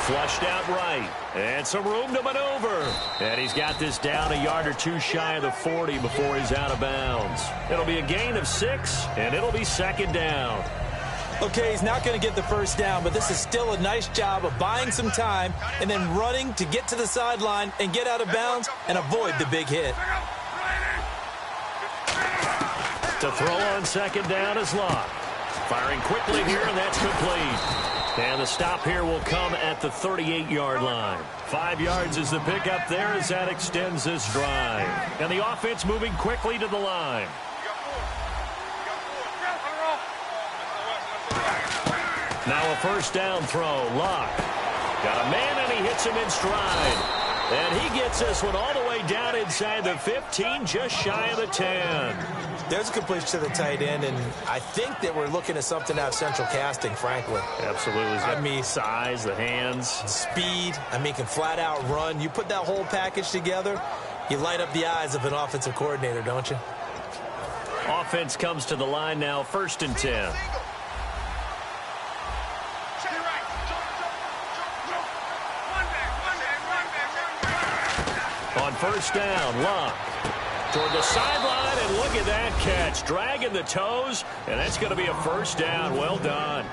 Flushed out right. And some room to maneuver. And he's got this down a yard or two shy of the 40 before he's out of bounds. It'll be a gain of 6, and it'll be second down. Okay, he's not going to get the first down, but this is still a nice job of buying some time and then running to get to the sideline and get out of bounds and avoid the big hit. To throw on second down is Locke. Firing quickly here, and that's complete. And the stop here will come at the 38-yard line. 5 yards is the pickup there as that extends this drive. And the offense moving quickly to the line. Now a first down throw. Locke got a man, and he hits him in stride. And he gets this one all the way down inside the 15, just shy of the 10. There's a completion to the tight end, and I think that we're looking at something out of central casting, frankly. Absolutely. I mean, size, the hands. Speed. I mean, can flat out run. You put that whole package together, you light up the eyes of an offensive coordinator, don't you? Offense comes to the line now, 1st and 10. On first down, Locke toward the sideline, and look at that catch. Dragging the toes, and that's going to be a first down. Well done.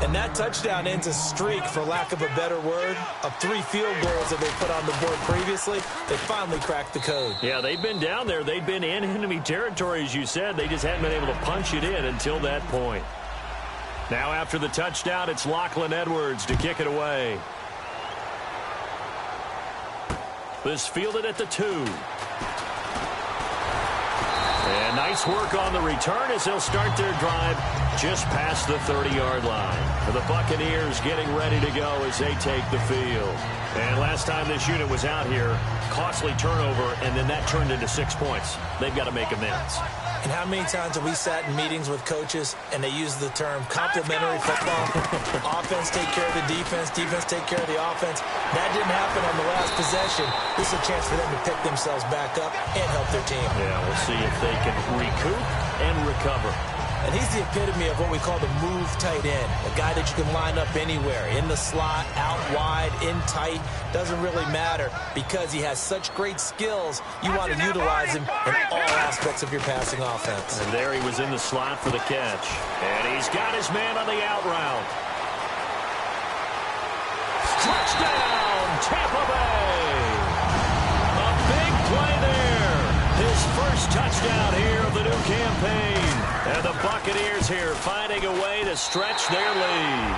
And that touchdown ends a streak, for lack of a better word, of 3 field goals that they put on the board previously. They finally cracked the code. Yeah, they've been down there. They've been in enemy territory, as you said. They just hadn't been able to punch it in until that point. Now after the touchdown, it's Lachlan Edwards to kick it away. This fielded at the 2. And nice work on the return as they'll start their drive just past the 30-yard line. The Buccaneers getting ready to go as they take the field. And last time this unit was out here, costly turnover, and then that turned into 6 points. They've got to make amends. And how many times have we sat in meetings with coaches and they use the term complementary football? Offense take care of the defense, defense take care of the offense. That didn't happen on the last possession. This is a chance for them to pick themselves back up and help their team. Yeah, we'll see if they can recoup and recover. And he's the epitome of what we call the move tight end, a guy that you can line up anywhere, in the slot, out wide, in tight, doesn't really matter because he has such great skills. You want to utilize him in all aspects of your passing offense. And there he was in the slot for the catch. And he's got his man on the out route. Touchdown, Tampa Bay. A big play there. His first touchdown here of the new campaign. And the Buccaneers here finding a way to stretch their lead.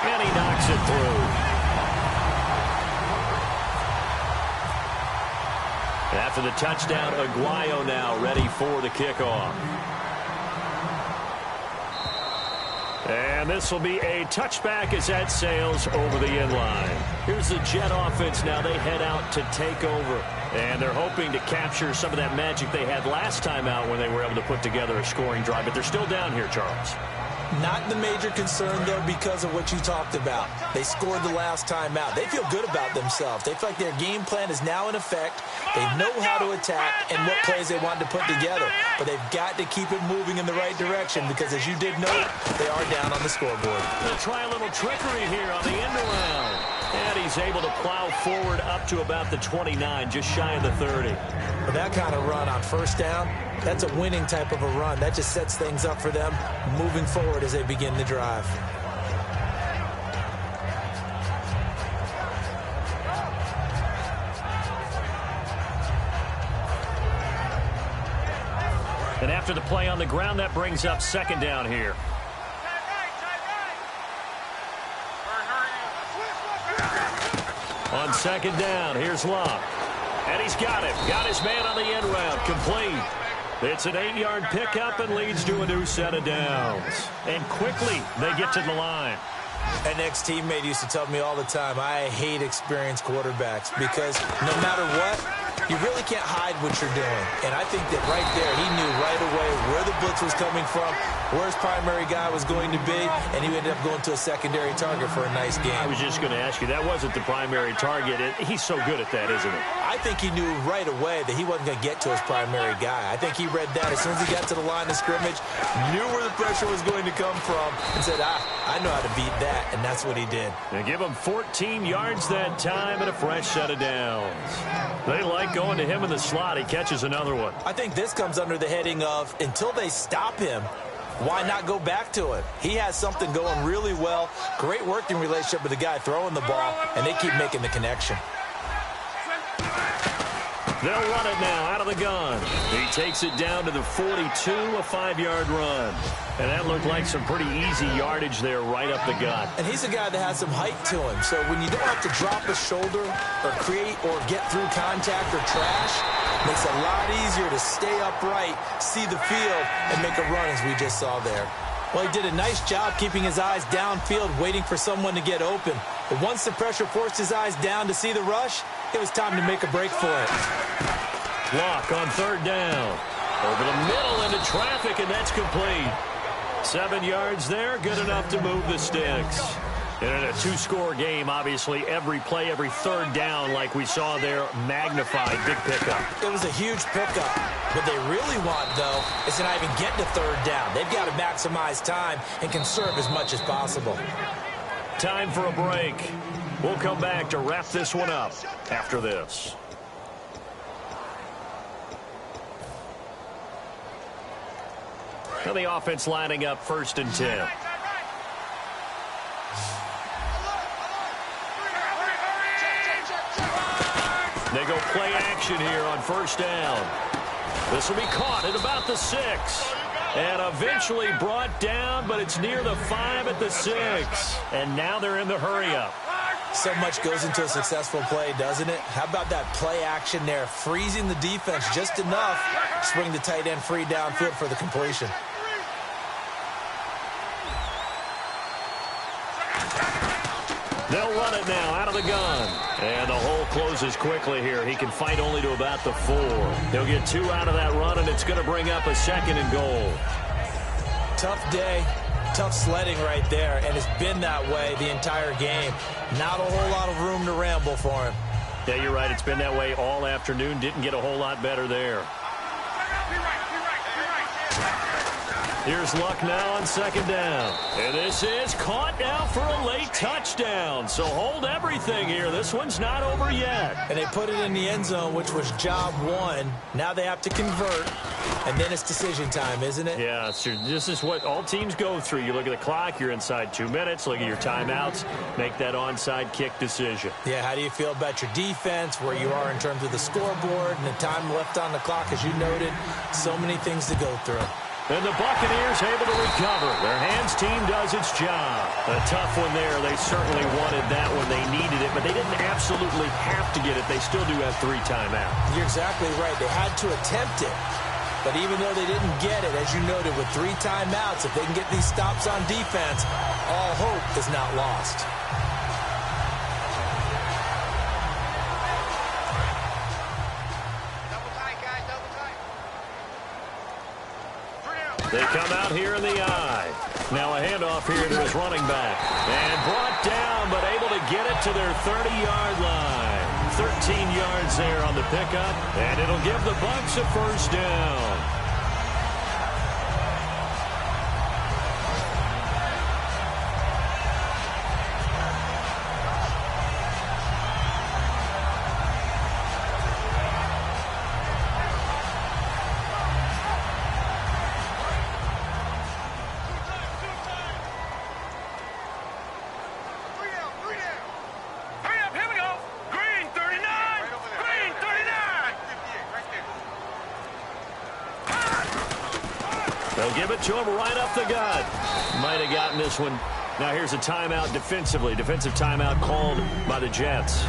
And he knocks it through. After the touchdown, Aguayo now ready for the kickoff. And this will be a touchback as that sails over the end line. Here's the Jet offense now. They head out to take over. And they're hoping to capture some of that magic they had last time out when they were able to put together a scoring drive. But they're still down here, Charles. Not the major concern, though, because of what you talked about. They scored the last time out. They feel good about themselves. They feel like their game plan is now in effect. They know how to attack and what plays they want to put together. But they've got to keep it moving in the right direction because, as you did note, they are down on the scoreboard. They'll try a little trickery here on the end around. And he's able to plow forward up to about the 29, just shy of the 30. But that kind of run on first down, that's a winning type of a run. That just sets things up for them moving forward as they begin the drive. And after the play on the ground, that brings up second down here. On second down, here's Luck. And he's got it. Got his man on the end route. Complete. It's an 8-yard pickup and leads to a new set of downs. And quickly, they get to the line. An ex-teammate used to tell me all the time, I hate experienced quarterbacks because no matter what, you really can't hide what you're doing. And I think that right there, he knew right away where the blitz was coming from, where his primary guy was going to be, and he ended up going to a secondary target for a nice game. I was just going to ask you, that wasn't the primary target. He's so good at that, isn't he? I think he knew right away that he wasn't going to get to his primary guy. I think he read that as soon as he got to the line of scrimmage, knew where the pressure was going to come from, and said, I know how to beat that, and that's what he did. They give him 14 yards that time and a fresh set of downs. They like going to him in the slot. He catches another one. I think this comes under the heading of, until they stop him, why not go back to it? He has something going really well. Great working relationship with the guy throwing the ball, and they keep making the connection. They'll run it now out of the gun. He takes it down to the 42, a 5-yard run. And that looked like some pretty easy yardage there right up the gut. And he's a guy that has some height to him. So when you don't have to drop a shoulder or create or get through contact or trash, it makes it a lot easier to stay upright, see the field, and make a run as we just saw there. Well, he did a nice job keeping his eyes downfield, waiting for someone to get open. But once the pressure forced his eyes down to see the rush, it was time to make a break for it. Block on third down. Over the middle into traffic, and that's complete. 7 yards there, good enough to move the sticks. And in a two-score game, obviously, every play, every third down, like we saw there, magnified, big pickup. It was a huge pickup. What they really want, though, is to not even get to third down. They've got to maximize time and conserve as much as possible. Time for a break. We'll come back to wrap this one up after this. Now the offense lining up 1st and 10. They go play action here on 1st down. This will be caught at about the 6. And eventually brought down, but it's near the 5 at the 6. And now they're in the hurry-up. So much goes into a successful play, doesn't it? How about that play action there, freezing the defense just enough to swing the tight end free downfield for the completion. They'll run it now out of the gun. And the hole closes quickly here. He can fight only to about the 4. He'll get 2 out of that run, and it's going to bring up a 2nd and goal. Tough day. Tough sledding right there, and it's been that way the entire game. Not a whole lot of room to ramble for him. Yeah, you're right. It's been that way all afternoon. Didn't get a whole lot better there. Here's Luck now on 2nd down. And this is caught now for a late touchdown. So hold everything here. This one's not over yet. And they put it in the end zone, which was job 1. Now they have to convert. and then it's decision time, isn't it? Yeah, so this is what all teams go through. You look at the clock, you're inside 2 minutes, look at your timeouts, make that onside kick decision. Yeah, how do you feel about your defense, where you are in terms of the scoreboard, and the time left on the clock, as you noted? So many things to go through. And the Buccaneers able to recover. Their hands team does its job. A tough one there. They certainly wanted that when they needed it, but they didn't absolutely have to get it. They still do have 3 timeouts. You're exactly right. They had to attempt it. But even though they didn't get it, as you noted, with 3 timeouts, if they can get these stops on defense, all hope is not lost. They come out here in the eye. Now a handoff here to his running back. And brought down, but able to get it to their 30-yard line. 13 yards there on the pickup, and it'll give the Bucs a first down. They'll give it to him right up the gut. Might have gotten this one. Now here's a timeout defensively. Defensive timeout called by the Jets.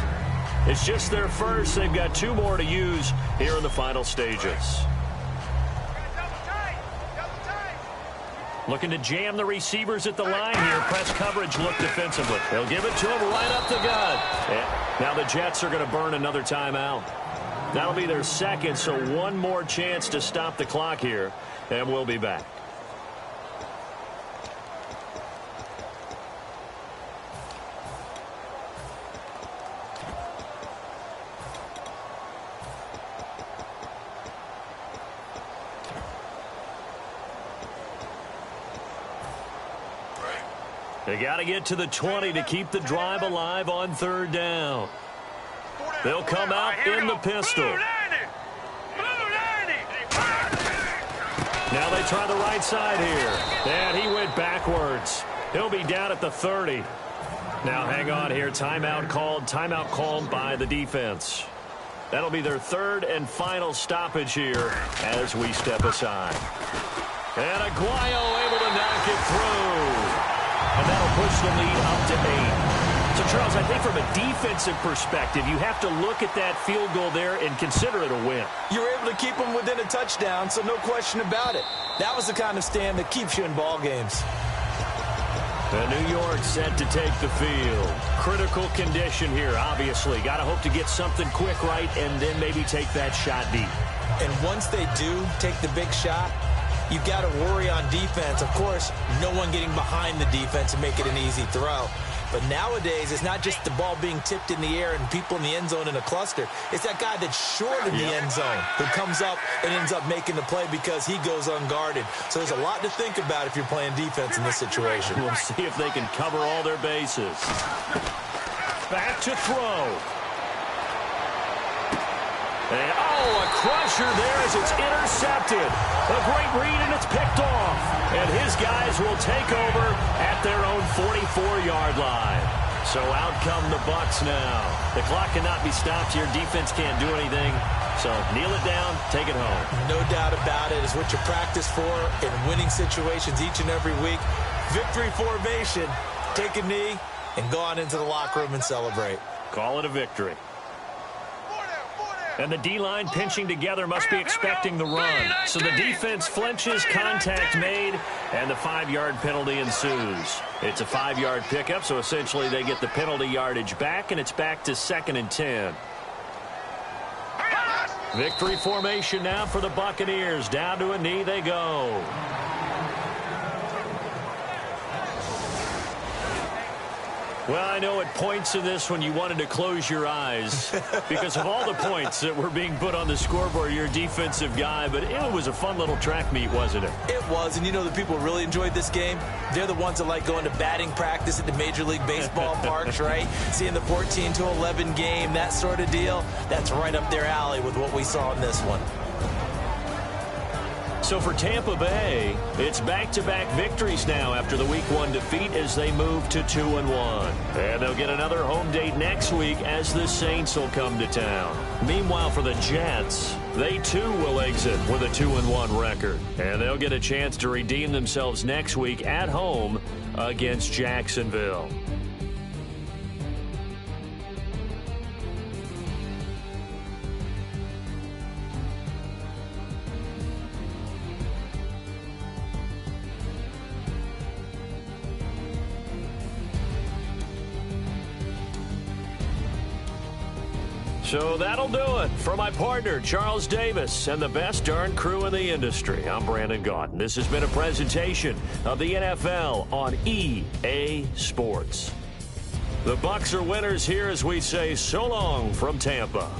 It's just their first. They've got 2 more to use here in the final stages. Looking to jam the receivers at the line here. Press coverage look defensively. They'll give it to him right up the gut. And now the Jets are going to burn another timeout. That'll be their second, so 1 more chance to stop the clock here. And we'll be back. They got to get to the 20 to keep the drive alive on 3rd down. They'll come out in the pistol. Now they try the right side here. And he went backwards. He'll be down at the 30. Now hang on here. Timeout called by the defense. That'll be their 3rd and final stoppage here as we step aside. And Aguayo able to knock it through. And that'll push the lead up to 8. So, Charles, I think from a defensive perspective, you have to look at that field goal there and consider it a win. You were able to keep them within a touchdown, so no question about it. That was the kind of stand that keeps you in ball games. And New York set to take the field. Critical condition here, obviously. Got to hope to get something quick right and then maybe take that shot deep. And once they do take the big shot, you've got to worry on defense. Of course, no one getting behind the defense and make it an easy throw. But nowadays, it's not just the ball being tipped in the air and people in the end zone in a cluster. It's that guy that's short in the end zone who comes up and ends up making the play because he goes unguarded. So there's a lot to think about if you're playing defense in this situation. We'll see if they can cover all their bases. Back to throw. And, a crusher there as it's intercepted. A great read, and it's picked off. And his guys will take over at their own 44-yard line. So out come the Bucs now. The clock cannot be stopped. Your defense can't do anything. So kneel it down, take it home. No doubt about it. It's what you practice for in winning situations each and every week. Victory formation. Take a knee and go on into the locker room and celebrate. Call it a victory. And the D-line pinching together must be expecting the run. So the defense flinches, contact made, and the 5-yard penalty ensues. It's a 5-yard pickup, so essentially they get the penalty yardage back, and it's back to 2nd and 10. Victory formation now for the Buccaneers. Down to a knee they go. Well, I know at points in this when you wanted to close your eyes because of all the points that were being put on the scoreboard. You're a defensive guy, but it was a fun little track meet, wasn't it? It was, and you know the people who really enjoyed this game? They're the ones that like going to batting practice at the Major League Baseball parks, right? Seeing the 14-11 game, that sort of deal. That's right up their alley with what we saw in this one. So for Tampa Bay, it's back-to-back victories now after the Week 1 defeat as they move to 2-1. And they'll get another home date next week as the Saints will come to town. Meanwhile, for the Jets, they too will exit with a 2-1 record. And they'll get a chance to redeem themselves next week at home against Jacksonville. So that'll do it. For my partner, Charles Davis, and the best darn crew in the industry, I'm Brandon Gaudin. This has been a presentation of the NFL on EA Sports. The Bucs are winners here as we say so long from Tampa.